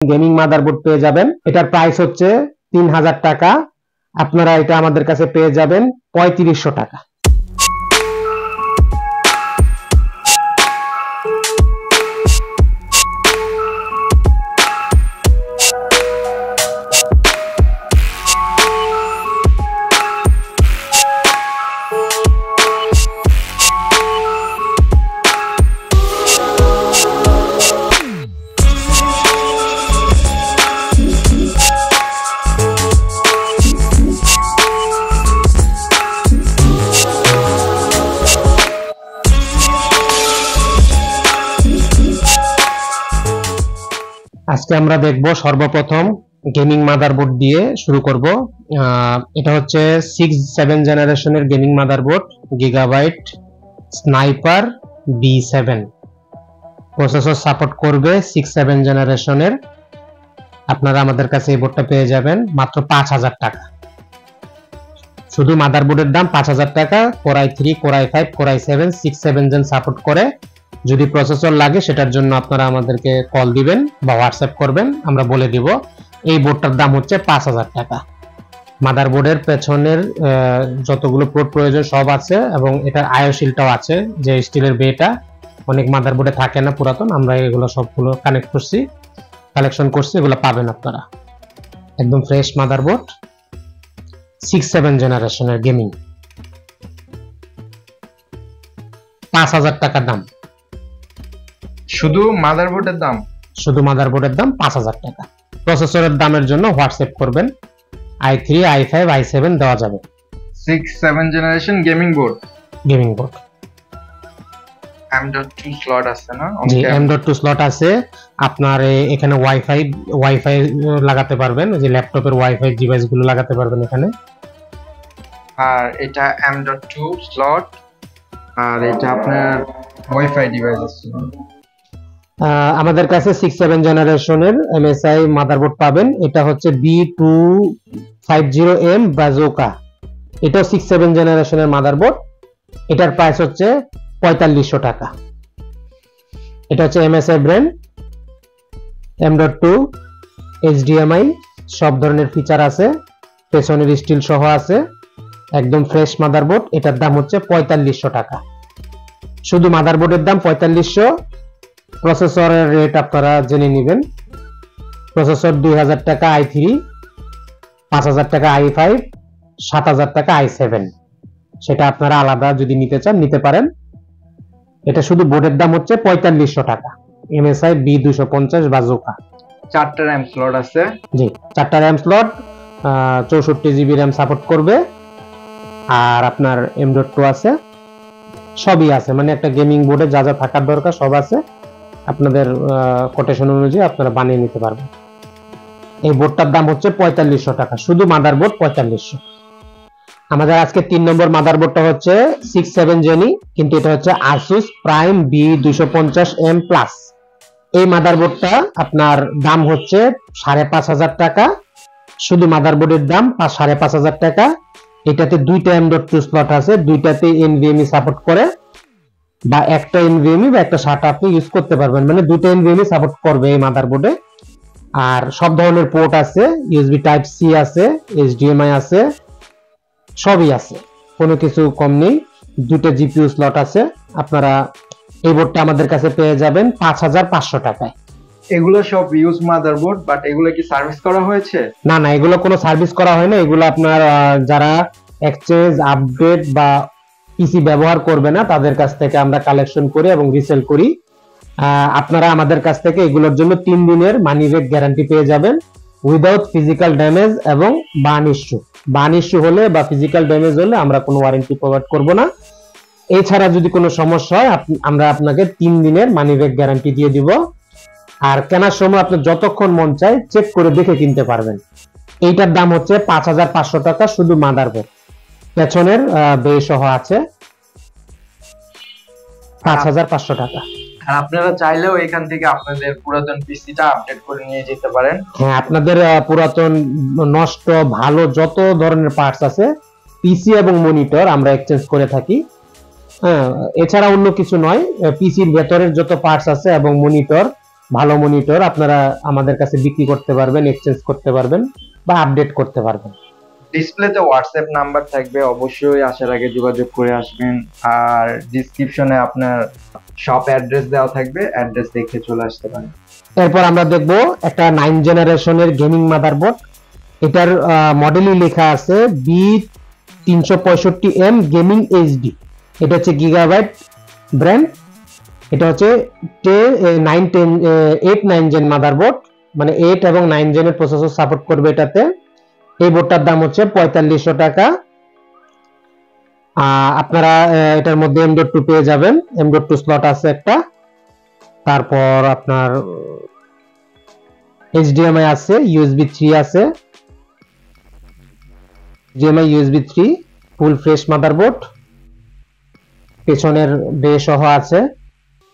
Gaming motherboard পেয়ে যাবেন। এটার প্রাইস হচ্ছে 3000 টাকা। আপনারা এটা আমাদের কাছে পেয়ে যাবেন 3500 টাকা। আজকে আমরা দেখব সর্বপ্রথম গেমিং মাদারবোর্ড দিয়ে শুরু করব। এটা হচ্ছে 6-7 জেনারেশনের gaming motherboard, gigabyte sniper B7 processor support করবে 6-7 জেনারেশনের। আপনারা আমাদের কাছে এই বোর্ডটা পেয়ে যাবেন মাত্র 5000 টাকা। শুধু মাদারবোর্ডের দাম 5000 টাকা। Core i3, core i5, core i7 6-7 gen support করে। যদি প্রসেসর লাগে সেটার জন্য আপনারা আমাদেরকে কল দিবেন বা হোয়াটসঅ্যাপ করবেন, আমরা বলে দিব। এই বোর্ডটার দাম হচ্ছে 5000 টাকা। মাদারবোর্ডের পেছনের যতগুলো পোর্ট প্রয়োজন সব আছে এবং এটার আইও শিল্ডটাও আছে, যে স্টিলের বেটা অনেক মাদারবোর্ডে থাকে না পুরাতন, আমরা এগুলো সবগুলো কালেকশন করছি, এগুলো পাবেন আপনারা। একদম ফ্রেশ মাদারবোর্ড 6-7 জেনারেশনের গেমিং, 5000 টাকা দাম। শুধু মাদারবোর্ডের দাম? শুধু মাদারবোর্ডের দাম 5000 টাকা। প্রসেসরের দামের জন্য হোয়াটসঅ্যাপ করবেন, i3, i5, i7 দেওয়া যাবে। 6-7 generation gaming board. M.2 slot আছে না? জি, M.2 স্লট আছে। আপনার এখানে ওয়াইফাই লাগাতে পারবেন, যে ল্যাপটপের ওয়াইফাই ডিভাইস গুলো লাগাতে পারবেন এখানে। আর এটা M.2 স্লট, আর এটা আপনার ওয়াইফাই ডিভাইস আছে। আমাদের কাছে 6-7 জেনারেশনের MSI মাদারবোর্ড পাবেন। এটা হচ্ছে B250M বাজোকা, এটাও 6-7 জেনারেশনের মাদারবোর্ড। এটার প্রাইস হচ্ছে 4500 টাকা। এটা হচ্ছে MSI ব্র্যান্ড, M.2 HDMI সব ধরনের ফিচার আছে, পেছনের স্টিল সহ আছে, একদম ফ্রেশ মাদারবোর্ড। এটার দাম হচ্ছে 4500 টাকা। শুধু মাদারবোর্ডের দাম 4500। প্রসেসরের রেট আপনারা জেনে নেবেন। প্রসেসর 2000 টাকা i3, 5000 টাকা i5, 7000 টাকা i7। সেটা আপনারা আলাদা যদি নিতে চান নিতে পারেন। এটা শুধু বোর্ডের দাম হচ্ছে 4500 টাকা। MSI B250 বাজোকা। 4টা RAM স্লট আছে। জি, 4টা RAM slot, 64 GB RAM support করবে। আর আপনার M.2 আছে, সবই আছে, মানে একটা গেমিং বোর্ডে যা যা থাকার দরকার সব আছে। আপনাদের কোটেশন অনুযায়ী আপনারা বানিয়ে নিতে পারবেন। এই বোর্ডটার দাম হচ্ছে 4500 টাকা, শুধু মাদারবোর্ড 4500। আমাদের আজকে 3 নম্বর মাদারবোর্ডটা হচ্ছে 6-7 জেনি, কিন্তু এটা হচ্ছে Asus Prime B250M Plus। এই মাদারবোর্ডটা আপনার দাম হচ্ছে 5500 টাকা। শুধু মাদারবোর্ডের দাম 5500 টাকা। এটাতে 2টা M.2 স্লট আছে, 2টাতে NVMe সাপোর্ট করে, বা একটা NVMe বা একটা SATA আপনি ইউজ করতে পারবেন, মানে 2টা NVMe সাপোর্ট করবে এই মাদারবোর্ডে। আর সব ধরনের পোর্ট আছে, USB Type-C আছে, HDMI আছে, সবই আছে, কোনো কিছু কম নেই। 2টা GPU স্লট আছে। আপনারা এই বোর্ডটা আমাদের কাছে পেয়ে যাবেন 5500 টাকায়। এগুলো সব ইউজ মাদারবোর্ড, বাট এগুলো কি সার্ভিস করা হয়েছে? না, এগুলো কোনো সার্ভিস করা হয় না। এগুলো আপনার যারা এক্সচেঞ্জ, আপডেট বা পিসি ব্যবহার করবে না তাদের কাছ থেকে আমরা কালেকশন করি এবং রিসেল করি। আপনারা আমাদের কাছ থেকে এগুলোর জন্য 3 দিনের মানি ব্যাক গ্যারান্টি পেয়ে যাবেন, উইদাউট ফিজিক্যাল ড্যামেজ এবং বার্ন ইস্যু হলে বা ফিজিক্যাল ড্যামেজ হলে আমরা কোনো ওয়ারেন্টি প্রোভাইড করব না। এছাড়া যদি কোনো সমস্যা হয় আমরা আপনাকে 3 দিনের মানি ব্যাক গ্যারান্টি দিয়ে দিব। আর কেনার সময় আপনি যতক্ষণ মন চায় চেক করে দেখে কিনতে পারবেন। এইটার দাম হচ্ছে 5500 টাকা, শুধু মাদারবোর্ড, পেছনের বে সহ আছে 5500 টাকা। আর আপনারা চাইলেও এখান থেকে আপনাদের পুরাতন পিসিটা আপডেট করে নিয়ে যেতে পারেন। হ্যাঁ, আপনাদের পুরাতন, নষ্ট, ভালো যত ধরনের পার্টস আছে, পিসি এবং মনিটর আমরা এক্সচেঞ্জ করে থাকি। হ্যাঁ, এছাড়া অন্য কিছু নয়, পিসির ভেতরের যত পার্টস আছে এবং মনিটর ভালো মনিটর আপনারা আমাদের কাছে বিক্রি করতে পারবেন, এক্সচেঞ্জ করতে পারবেন বা আপডেট করতে পারবেন। ডিসপ্লেতে হোয়াটসঅ্যাপ নাম্বার থাকবে, অবশ্যই আসার আগে যোগাযোগ করে আসবেন। আর ডিসক্রিপশনে আপনার শপ অ্যাড্রেস দেওয়া থাকবে, অ্যাড্রেস দেখে চলে আসতে পারেন। এরপর আমরা দেখব একটা 9 জেনারেশনের গেমিং মাদারবোর্ড। এটার মডেলই লেখা আছে B365M গেমিং এইচডি। এটা হচ্ছে গিগাবাইট ব্র্যান্ড। এটা হচ্ছে 8-9 জেন মাদারবোর্ড, মানে 8 এবং 9 জেনের প্রসেসর সাপোর্ট করবে এটাতে। এই বোর্ডটার দাম হচ্ছে 4500 টাকা। আপনারা এটার মধ্যে M.2 পেয়ে যাবেন, M.2 স্লট আছে একটা, তারপর আপনার HDMI আছে, USB 3 আছে, HDMI USB 3 full fresh motherboard, পেছনের বে সহ আছে।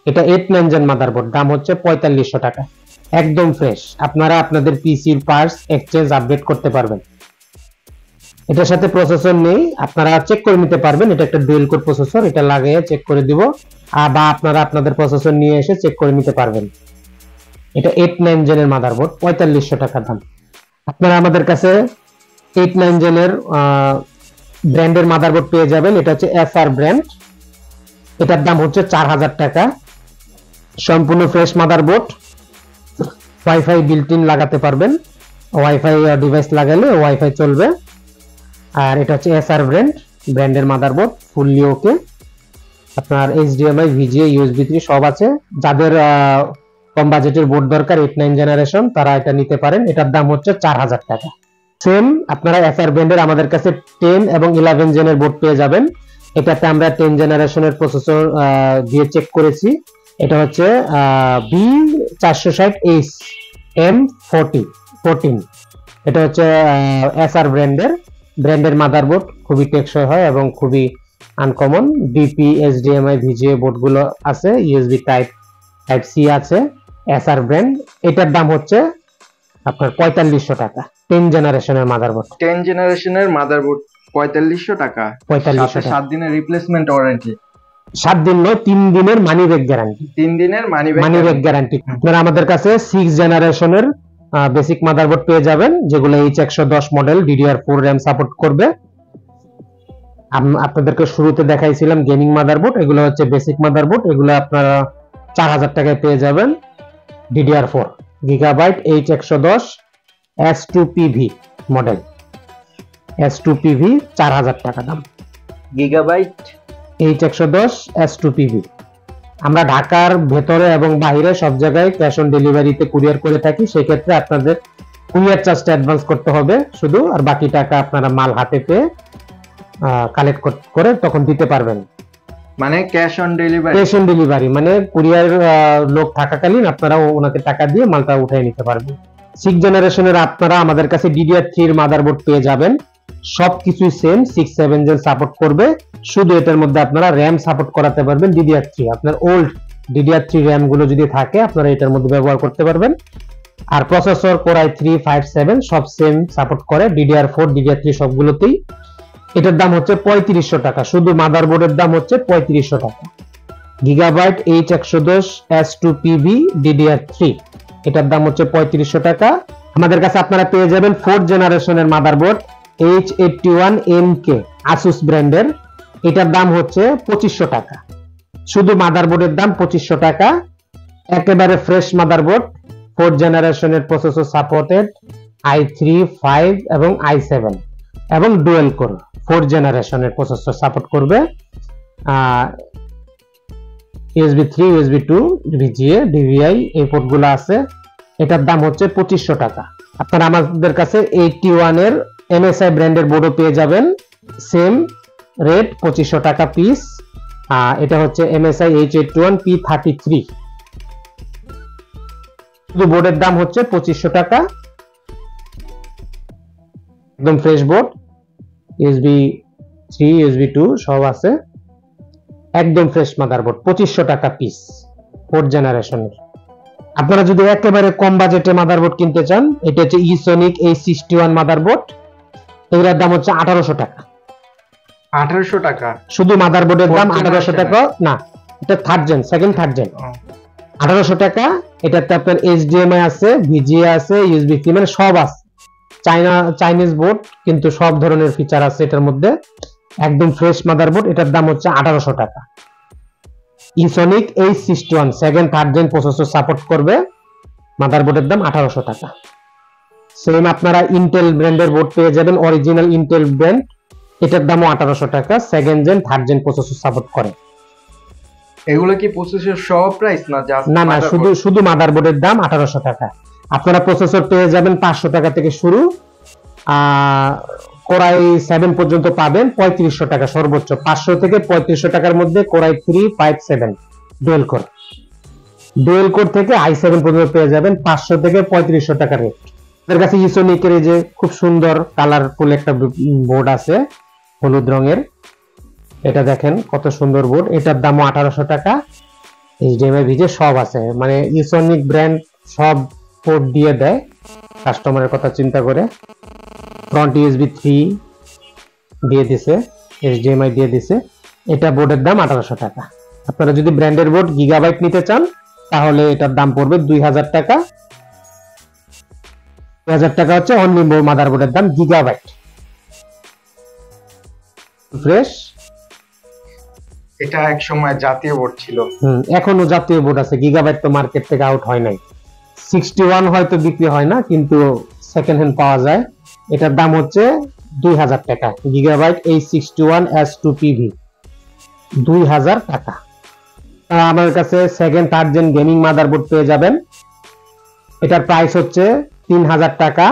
এটা 8-9 জেন মাদারবোর্ড, দাম হচ্ছে 4500 টাকা, একদম ফ্রেশ। আপনারা আপনাদের পিসির পার্টস এক্সচেঞ্জ আপডেট করতে পারবেন। এটার সাথে প্রসেসর নেই, আপনারা চেক করে নিতে পারবেন। এটা একটা ডুয়েল কোর প্রসেসর, এটা লাগিয়ে চেক করে দিব, বা আপনারা আপনাদের প্রসেসর নিয়ে এসে চেক করে নিতে পারবেন। এটা 8-9 জেনের মাদারবোর্ড, 4500 টাকা দাম। আপনারা আমাদের কাছে 8-9 জেনের ব্র্যান্ডের মাদারবোর্ড পেয়ে যাবেন। এটা হচ্ছে SR ব্র্যান্ড, এটার দাম হচ্ছে 4000 টাকা, সম্পূর্ণ fresh motherboard. Wifi built in লাগাতে পারবেন, ওয়াইফাই ডিভাইস লাগালে ওয়াইফাই চলবে। আর এটা হচ্ছে SR ব্র্যান্ডের মাদারবোর্ড, ফুললি ওকে। আপনার HDMI, VGA, USB 3 সব আছে। যাদের কম বাজেটের বোর্ড দরকার 8-9 জেনারেশন, তারা এটা নিতে পারেন। এটার দাম হচ্ছে 4000 টাকা। সেম আপনারা SR ব্র্যান্ডের আমাদের কাছে 10 এবং 11 জেনের বোর্ড পেয়ে যাবেন। এটাতে আমরা 10 জেনারেশনের প্রসেসর দিয়ে চেক করেছি। এটা হচ্ছে B460H M14। এটা হচ্ছে SR ব্র্যান্ডের মাদারবোর্ড, খুবই টেকসই হয় এবং খুবই আনকমন। DP, HDMI, VGA বোর্ডগুলো আছে, USB টাইপ C আছে, SR ব্র্যান্ড। এটার দাম হচ্ছে আপনার 4500 টাকা, 10 জেনারেশনের মাদারবোর্ড। 10 জেনারেশনের মাদারবোর্ড 4500 টাকা। 4500 টাকা। 7 দিনের রিপ্লেসমেন্ট ওয়ারেন্টি। 7 দিন নয়, 3 দিনের মানি ব্যাক গ্যারান্টি। 3 দিনের মানি ব্যাক গ্যারান্টি। আপনারা আমাদের কাছে 6 জেনারেশনের বেসিক মাদারবোর্ড পেয়ে যাবেন, যেগুলো H110 model DDR4 RAM support করবে। আপনাদেরকে শুরুতে দেখাইছিলাম গেমিং মাদারবোর্ড, এগুলো হচ্ছে বেসিক মাদারবোর্ড। এগুলো আপনারা 4000 টাকায় পেয়ে যাবেন। DDR4 gigabyte H110 S2PV model, S2PV 4000 টাকা দাম। Gigabyte H110 S2PV। আমরা ঢাকার ভেতরে এবং বাইরে সব জায়গায় ক্যাশ অন ডেলিভারিতে কুরিয়ার করে থাকি। সেই ক্ষেত্রে আপনাদের কুরিয়ার চার্জটা অ্যাডভান্স করতে হবে শুধু, আর বাকি টাকা আপনারা মাল হাতে পেয়ে কালেক্ট করে তখন দিতে পারবেন। মানে ক্যাশ অন ডেলিভারি মানে কুরিয়ার লোক থাকাকালীন আপনারা ওনাকে টাকা দিয়ে মালটা উঠিয়ে নিতে পারবেন। 6 জেনারেশনের আপনারা আমাদের কাছে DDR3 এর মাদারবোর্ড পেয়ে যাবেন। সবকিছু সেম, 6-7 জেন সাপোর্ট করবে, শুধু এটার মধ্যে আপনারা RAM সাপোর্ট করাতে পারবেন DDR3। আপনার ওল্ড DDR3 RAM গুলো যদি থাকে আপনারা এটার মধ্যে ব্যবহার করতে পারবেন। আর প্রসেসর Core i3 57 সব সেম সাপোর্ট করে, DDR4 DDR3 সবগুলোতেই। এটার দাম হচ্ছে 3500 টাকা, শুধু মাদারবোর্ডের দাম হচ্ছে 3500 টাকা। গিগাবাইট H110 S2PV DDR3, এটার দাম হচ্ছে 3500 টাকা। আমাদের কাছে আপনারা পেয়ে যাবেন 4 জেনারেশনের মাদারবোর্ড H81NK Asus ব্র্যান্ডের, এটার দাম হচ্ছে 2500 টাকা, শুধু মাদারবোর্ডের দাম 2500 টাকা। একেবারে ফ্রেশ মাদারবোর্ড, 4 জেনারেশনের প্রসেসর সাপোর্টেড, i3, 5 এবং i7 এবং ডুয়েল কোর 4 জেনারেশনের প্রসেসর সাপোর্ট করবে। USB 3, USB 2, VGA, DVI এই পোর্টগুলো আছে। এটার দাম হচ্ছে 2500 টাকা। আপনারা আমাদের কাছে 81 এর MSI ব্র্যান্ডের বোর্ডও পেয়ে যাবেন, সেম রেট 2500 টাকা পিস। এটা হচ্ছে MSI H81 P33, শুধু বোর্ডের দাম হচ্ছে 2500 টাকা, একদম ফ্রেশ বোর্ড, USB 3, USB 2 সব আছে, একদম ফ্রেশ মাদারবোর্ড, 2500 টাকা পিস, 4 জেনারেশনের। আপনারা যদি একেবারে কম বাজেটে মাদারবোর্ড কিনতে চান, এটা হচ্ছে Esonic A61 মাদারবোর্ড, এগুলোর দাম হচ্ছে 1800 টাকা। 1800 টাকা শুধু মাদারবোর্ডের দাম 1800 টাকা না, এটা third gen, second third gen. 1800 টাকা। এটাতে আপনার HDMI আছে, VGA আছে, USB 3 মানে সব আছে। চাইনিজ বোর্ড, কিন্তু সব ধরনের ফিচার আছে এটার মধ্যে। একদম ফ্রেশ মাদারবোর্ড। এটার দাম হচ্ছে 1800 টাকা। Esonic H61 second third gen processor support করবে। মাদারবোর্ডের দাম 1800 টাকা। সেম আপনারা ইন্টেল ব্র্যান্ডের বোর্ড পেয়ে যাবেন, অরিজিনাল ইন্টেল ব্র্যান্ড। এটার দামও 1800 টাকা, second gen third gen processor support করে। এগুলো কি প্রসেসর সব প্রাইস না জাস্ট? না না, শুধু মাদারবোর্ডের দাম 1800 টাকা। আপনারা প্রসেসর পেয়ে যাবেন 500 টাকা থেকে শুরু, কোরাই 7 পর্যন্ত পাবেন 3500 টাকা সর্বোচ্চ। 500 থেকে 3500 টাকার মধ্যে কোরাই 3, 5, 7 ডুয়েল কোর থেকে i7 পর্যন্ত পেয়ে যাবেন 500 থেকে 3500 টাকা রেট। আপনাদের কাছে ইসোনিকের এই যে খুব সুন্দর কালারফুল একটা বোর্ড আছে হলুদ রঙের, এটা দেখেন কত সুন্দর বোর্ড। এটার দামও 1800 টাকা। HDMI ভিজে সব আছে, মানে ইসোনিক ব্র্যান্ড সব পোর্ট দিয়ে দেয় কাস্টমারের কথা চিন্তা করে। ফ্রন্ট USB 3 দিয়ে দিছে, HDMI দিয়ে দিছে। এটা বোর্ডের দাম 1800 টাকা। আপনারা যদি ব্র্যান্ডের বোর্ড গিগাবাইট নিতে চান তাহলে এটার দাম পড়বে 2000 টাকা। 2000 টাকা হচ্ছে অনলি মাদারবোর্ডের দাম, গিগাবাইট ফ্রেশ। এটা এক সময় জাতীয় বোর্ড ছিল, এখনো জাতীয় বোর্ড আছে। গিগাবাইট তো মার্কেট থেকে আউট হয় নাই। 61 হয়তো বিক্রি হয় না, কিন্তু সেকেন্ড হ্যান্ড পাওয়া যায়। এটার দাম হচ্ছে 2000 টাকা। গিগাবাইট H61 S2PV 2000 টাকা। আমার কাছে second third gen gaming motherboard পেয়ে যাবেন। এটার প্রাইস হচ্ছে 3000 টাকা।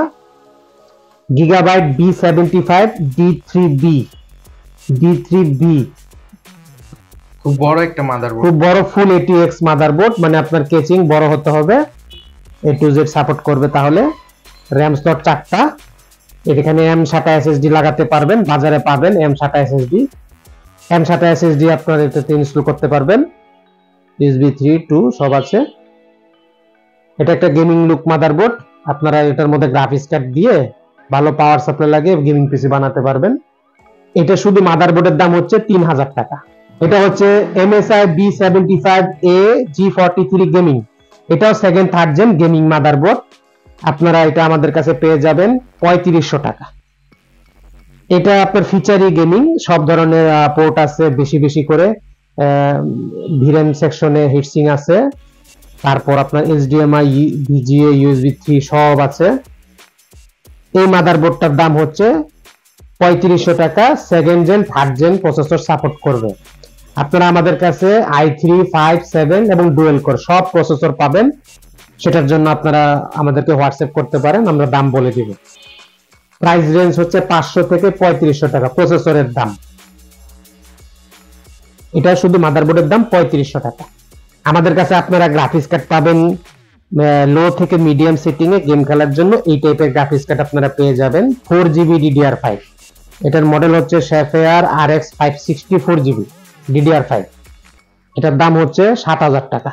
গিগাবাইট B75 D3B খুব বড় একটা মাদারবোর্ড, খুব বড় ফুল ATX মাদারবোর্ড, মানে আপনার কেচিং বড় হতে হবে, A to Z সাপোর্ট করবে। তাহলে র্যাম স্লট 4টা। এখানে M SATA SSD লাগাতে পারবেন, বাজারে পাবেন M SATA SSD। M SATA SSD আপনারা এটাতে ইনস্টল করতে পারবেন। USB 3, 2 সব আছে। এটা একটা গেমিং লুক মাদারবোর্ড। আপনারা এটার মধ্যে গ্রাফিক্স কার্ড দিয়ে ভালো পাওয়ার সাপ্লাই লাগিয়ে গেমিং পিসি বানাতে পারবেন। এটা শুধু মাদারবোর্ডের দাম হচ্ছে 3000 টাকা। এটা হচ্ছে MSI B75A G43 গেমিং। এটাও second third gen gaming motherboard. আপনারা এটা আমাদের কাছে পেয়ে যাবেন 3500 টাকা। এটা আপনার ফিচারি গেমিং, সব ধরনের পোর্ট আছে বেশি বেশি করে। ভিরেম সেকশনে হিটসিং আছে, তারপর আপনার HDMI, VGA, USB 3 সব আছে। এই মাদারবোর্ডটার দাম হচ্ছে 3500 টাকা। Second gen third gen processor support করবে। আপনারা আমাদের কাছে i3, 5, 7 এবং ডুয়েল কোর সব প্রসেসর পাবেন। সেটার জন্য আপনারা আমাদেরকে হোয়াটসঅ্যাপ করতে পারেন, আমরা দাম বলে দিব। প্রাইস রেঞ্জ হচ্ছে 500 থেকে 3500 টাকা প্রসেসরের দাম। এটা শুধু মাদারবোর্ডের দাম 3500 টাকা। আমাদের কাছে আপনারা গ্রাফিক্স কার্ড পাবেন লো থেকে মিডিয়াম সেটিং এ গেম খেলার জন্য। এই টাইপের গ্রাফিক্স কার্ড আপনারা পেয়ে যাবেন 4GB DDR5। এটার মডেল হচ্ছে Sapphire RX 560 4GB DDR5। এটার দাম হচ্ছে 7000 টাকা।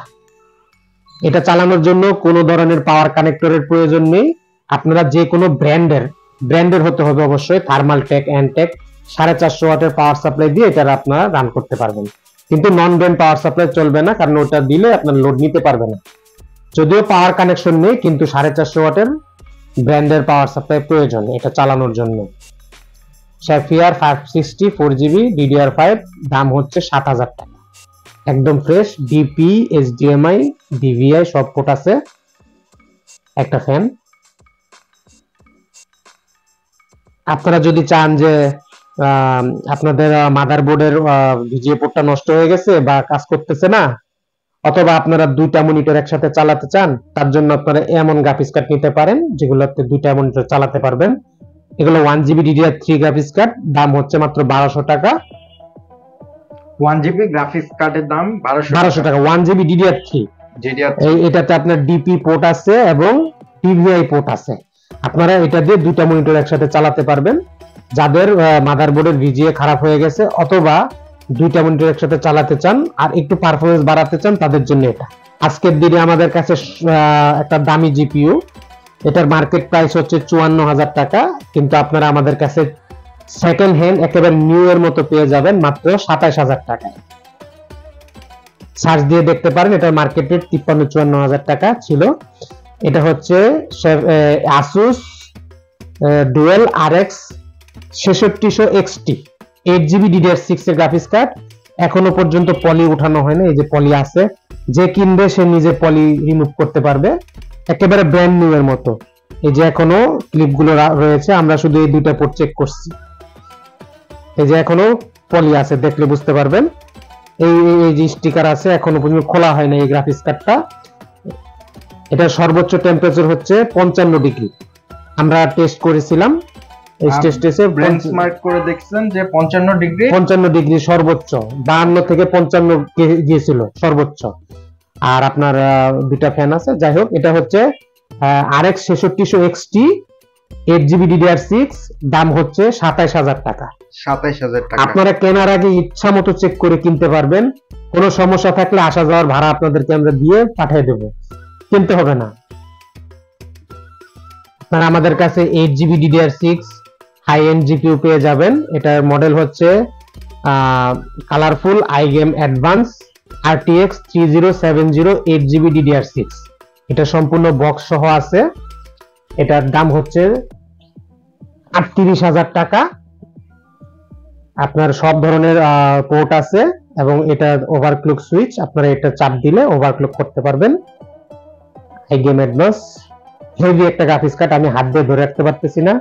এটা চালানোর জন্য কোনো ধরনের পাওয়ার কানেক্টরের প্রয়োজন নেই। আপনারা যে কোনো ব্র্যান্ডের হতে হবে অবশ্যই, থার্মালটেক, অ্যানটেক 450 ওয়াটের পাওয়ার সাপ্লাই দিয়ে এটা আপনারা রান করতে পারবেন। কিন্তু নন ব্র্যান্ড পাওয়ার সাপ্লাই চলবে না, কারণ ওটা দিলে আপনার লোড নিতে পারবে না। যদিও পাওয়ার কানেকশন নেই, কিন্তু 450 ওয়াটের ব্র্যান্ডের পাওয়ার সাপ্লাই প্রয়োজন এটা চালানোর জন্য। Sapphire 560 4GB DDR5 দাম হচ্ছে 7000 টাকা। একদম ফ্রেশ, DP, HDMI, DVI সব পোর্ট আছে। একটা ফ্যান। আপনারা যদি চান যে আপনাদের মাদারবোর্ডের VGA পোর্টটা নষ্ট হয়ে গেছে বা কাজ করতেছে না, অথবা আপনারা দুইটা মনিটর একসাথে চালাতে চান, তার জন্য আপনারা এমন গ্রাফিক্স কার্ড নিতে পারেন যেগুলোতে দুইটা মনিটর চালাতে পারবেন। এগুলো 1GB DDR3 গ্রাফিক্স কার্ড, দাম হচ্ছে মাত্র 1200 টাকা। 1GB গ্রাফিক্স কার্ডের দাম 1200 টাকা। 1GB DDR3। এটাতে আপনার DP পোর্ট আছে এবং DVI পোর্ট আছে। আপনারা এটা দিয়ে দুইটা মনিটর একসাথে চালাতে পারবেন। যাদের মাদারবোর্ডের VGA খারাপ হয়ে গেছে অথবা দুইটা মনিটর একসাথে চালাতে চান আর একটু পারফরম্যান্স বাড়াতে চান, তাদের জন্য এটা। আজকের দিনে আমাদের কাছে একটা দামি GPU, এটার মার্কেট প্রাইস হচ্ছে 54000 টাকা, কিন্তু আপনারা আমাদের কাছে সেকেন্ড হ্যান্ড একেবারে নিউ এর মতো পেয়ে যাবেন মাত্র 27000 টাকায়। সার্চ দিয়ে দেখতে পারেন। এটা মার্কেট রেট 53-54 হাজার টাকা ছিল। এটা হচ্ছে Asus dual RX 6600 XT 8GB DDR6 এর গ্রাফিক্স কার্ড। এখনো পর্যন্ত পলি উঠানো হয় না, এই যে পলি আছে, যে কিনবে সে নিজে পলি রিমুভ করতে পারবে, একেবারে ব্র্যান্ড নিউ এর মতো। এই যে এখনো ক্লিপগুলো রয়েছে, আমরা শুধু এই দুইটা পোর্ট চেক করছি, এই যে এখনো পলি আছে, দেখলে বুঝতে পারবেন। এই যে স্টিকার আছে, এখনো পর্যন্ত খোলা হয় না এই গ্রাফিক্স কার্ডটা। এটা সর্বোচ্চ টেম্পারেচার হচ্ছে 55 ডিগ্রি, আমরা টেস্ট করেছিলাম। এই টেস্টে বেঞ্চমার্ক করে দেখছেন যে 55 ডিগ্রি সর্বোচ্চ, 52 থেকে 55 গিয়েছিল সর্বোচ্চ। আর আপনার দুটা ফ্যান আছে। যাই হোক, এটা হচ্ছে RX 6600 XT 8GB DDR6, দাম হচ্ছে 27,000 টাকা। 27,000 টাকা। আপনারা কেনার আগে ইচ্ছা মতো চেক করে কিনতে পারবেন। কোনো সমস্যা থাকলে আসা যাওয়ার ভাড়া আপনাদেরকে আমরা দিয়ে পাঠিয়ে দেব, কিনতে হবে না। আপনারা আমাদের কাছে 8GB DDR6 high end GPU পেয়ে যাবেন। এটার মডেল হচ্ছে colourful iGame advance RTX 3070 8GB DDR6। এটা সম্পূর্ণ বক্স সহ আছে। এটার দাম হচ্ছে 38,000 টাকা। আপনার সব ধরনের পোর্ট আছে এবং এটা ওভারক্লক সুইচ, আপনারা এটা চাপ দিলে ওভারক্লক করতে পারবেন। iGame অ্যাডভান্স হেভি একটা গ্রাফিক্স কার্ড, আমি হাত দিয়ে ধরে রাখতে পারতেছি না।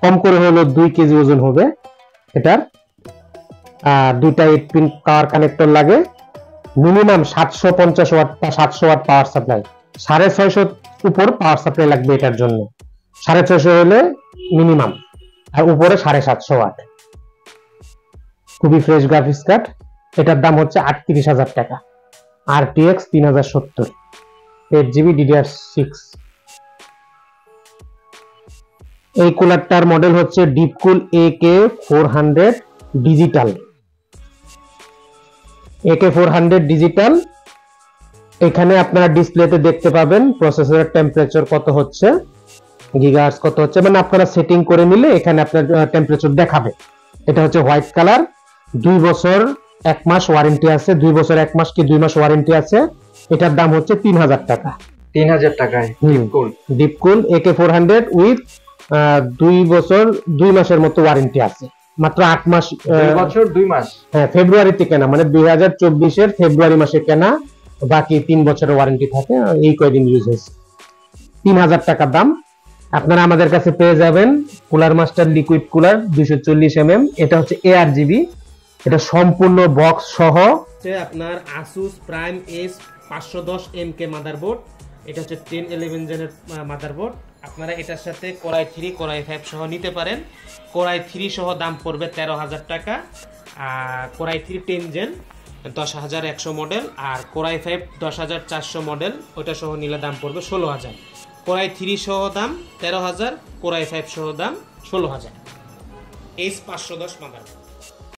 কম করে হলো 2 কেজি ওজন হবে এটার। দুইটা 8 পিন পাওয়ার কানেক্টর লাগে, মিনিমাম 750 ওয়াট বা 700 ওয়াট পাওয়ার সাপ্লাই, 650 উপর পাওয়ার সাপ্লাই লাগবে এটার জন্য। 650 হলে মিনিমাম, আর উপরে 750 ওয়াট। খুবই ফ্রেশ গ্রাফিক্স কার্ড। এটার দাম হচ্ছে 38,000 টাকা। RTX 3070 8GB DDR6। এই কুলারটার মডেল হচ্ছে DeepCool AK400 digital. AK400 digital. এখানে আপনারা ডিসপ্লেতে দেখতে পাবেন প্রসেসরের টেম্পারেচার কত হচ্ছে, গিগাহার্টজ কত হচ্ছে, মানে আপনারা সেটিং করে নিলে এখানে আপনার টেম্পারেচার দেখাবে। এটা হচ্ছে হোয়াইট কালার। 2 বছর 1 মাস ওয়ারেন্টি আছে, 2 বছর 1 মাস কি 2 মাস ওয়ারেন্টি আছে। এটার দাম হচ্ছে 3,000 টাকা। 3,000 টাকায় ডিপকুল AK400 উইথ 2 বছর 2 মাসের মতো ওয়ারেন্টি আছে। মাত্র 8 মাস, 2 বছর 2 মাস, হ্যাঁ, ফেব্রুয়ারিতে কেনা, মানে 2024 এর ফেব্রুয়ারি মাসে কেনা, বাকি 3 বছরের ওয়ারেন্টি থাকে। এই কয়দিন ইউজ হয়েছে। 3,000 টাকা দাম। আপনারা আমাদের কাছে পেয়ে যাবেন cooler master liquid cooler 240 mm। এটা হচ্ছে ARGB, এটা সম্পূর্ণ বক্স সহ। আপনার Asus Prime S 510 MK motherboard. এটা হচ্ছে 1011 জেনের মাদারবোর্ড। আপনারা এটার সাথে Core i3 Core i5 সহ নিতে পারেন। Core i3 সহ দাম পড়বে 13,000 টাকা, আর Core i3 10 জেন 10,100 মডেল, আর Core i5 10,400 মডেল, ওটা সহ নিলে দাম পড়বে 16,000। Core i3 সহ দাম 13,000, Core i5 সহ দাম 16,000। S 510 motherboard.